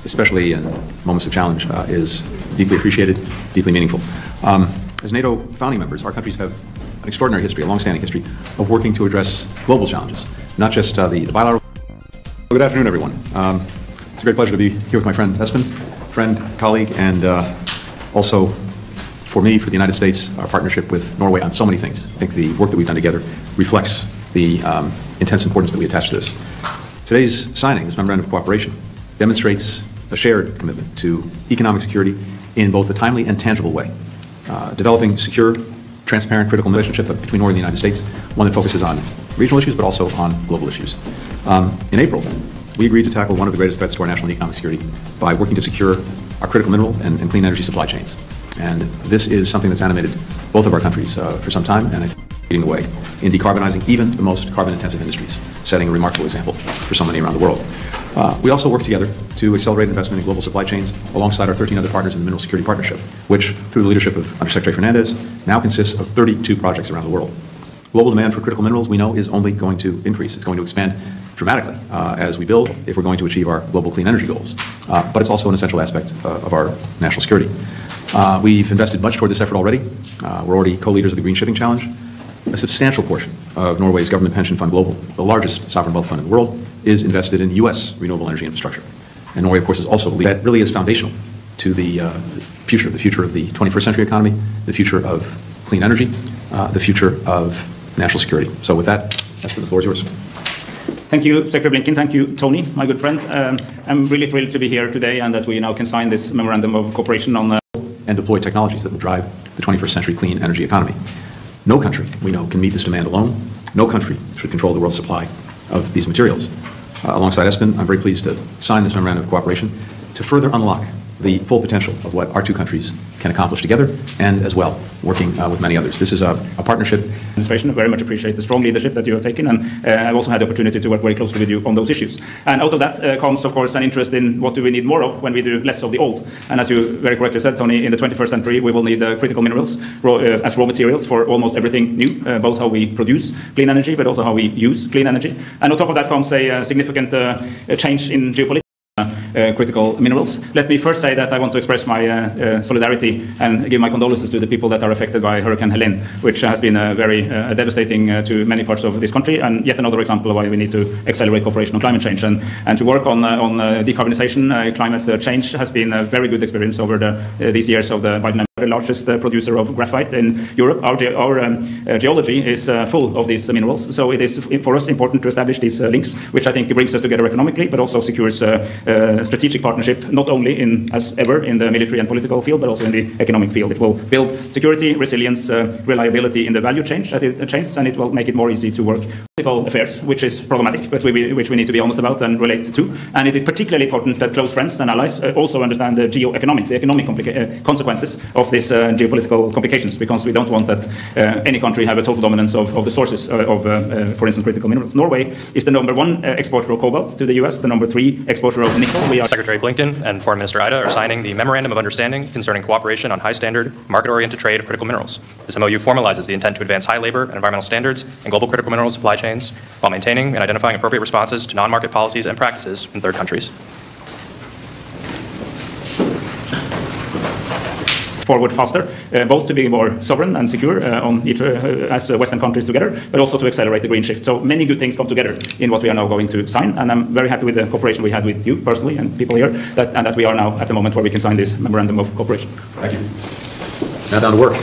especially in moments of challenge, is deeply appreciated, deeply meaningful. As NATO founding members, our countries have an extraordinary history, a long-standing history, of working to address global challenges, not just the bilateral. Good afternoon, everyone. It's a great pleasure to be here with my friend Espen, friend, colleague, and also for me, for the United States, our partnership with Norway on so many things. I think the work that we've done together reflects the intense importance that we attach to this. Today's signing, this memorandum of cooperation, demonstrates a shared commitment to economic security in both a timely and tangible way. Developing secure, transparent, critical relationship between Norway and the United States, one that focuses on regional issues but also on global issues. In April, we agreed to tackle one of the greatest threats to our national and economic security by working to secure our critical mineral and clean energy supply chains. And this is something that's animated both of our countries for some time, and I think leading the way in decarbonizing even the most carbon-intensive industries, setting a remarkable example for so many around the world. We also work together to accelerate investment in global supply chains alongside our 13 other partners in the Mineral Security Partnership, which, through the leadership of Undersecretary Fernandez, now consists of 32 projects around the world. Global demand for critical minerals, we know, is only going to increase. It's going to expand dramatically as we build if we're going to achieve our global clean energy goals. But it's also an essential aspect of our national security. We've invested much toward this effort already. We're already co-leaders of the Green Shipping Challenge. A substantial portion of Norway's government pension fund Global, the largest sovereign wealth fund in the world, is invested in U.S. renewable energy infrastructure. And Norway, of course, is also that really is foundational to the future of the 21st century economy, the future of clean energy, the future of national security. So with that, Espen, the floor is yours. Thank you, Secretary Blinken. Thank you, Tony, my good friend. I'm really thrilled to be here today and that we now can sign this memorandum of cooperation on and deploy technologies that will drive the 21st century clean energy economy. No country, we know, can meet this demand alone. No country should control the world's supply of these materials. Alongside Espen, I'm very pleased to sign this memorandum of cooperation to further unlock the full potential of what our two countries can accomplish together, and as well, working with many others. This is a partnership. Administration, I very much appreciate the strong leadership that you have taken, and I've also had the opportunity to work very closely with you on those issues. And out of that comes, of course, an interest in what do we need more of when we do less of the old. And as you very correctly said, Tony, in the 21st century, we will need critical minerals as raw materials for almost everything new, both how we produce clean energy, but also how we use clean energy. And on top of that comes a significant change in geopolitics. Critical minerals. Let me first say that I want to express my solidarity and give my condolences to the people that are affected by Hurricane Helene, which has been very devastating to many parts of this country, and yet another example of why we need to accelerate cooperation on climate change and to work on decarbonization. Climate change has been a very good experience over these years of the Biden the largest producer of graphite in Europe. Our geology is full of these minerals, so it is for us important to establish these links, which I think brings us together economically, but also secures strategic partnership, not only as ever in the military and political field, but also in the economic field. It will build security, resilience, reliability in the value chain, and it will make it more easy to work political affairs, which is problematic, but which we need to be honest about and relate to. And it is particularly important that close friends and allies also understand the economic consequences of these geopolitical complications, because we don't want that any country have a total dominance of the sources of, for instance, critical minerals. Norway is the #1 exporter of cobalt to the US, the #3 exporter of nickel. Secretary Blinken and Foreign Minister Ida are signing the Memorandum of Understanding concerning cooperation on high-standard, market-oriented trade of critical minerals. This MOU formalizes the intent to advance high labor and environmental standards in global critical mineral supply chains while maintaining and identifying appropriate responses to non-market policies and practices in third countries. Forward faster, both to be more sovereign and secure on each, as Western countries together, but also to accelerate the green shift. So many good things come together in what we are now going to sign, and I'm very happy with the cooperation we had with you personally and people here, and that we are now at the moment where we can sign this memorandum of cooperation. Thank you. Now down to work.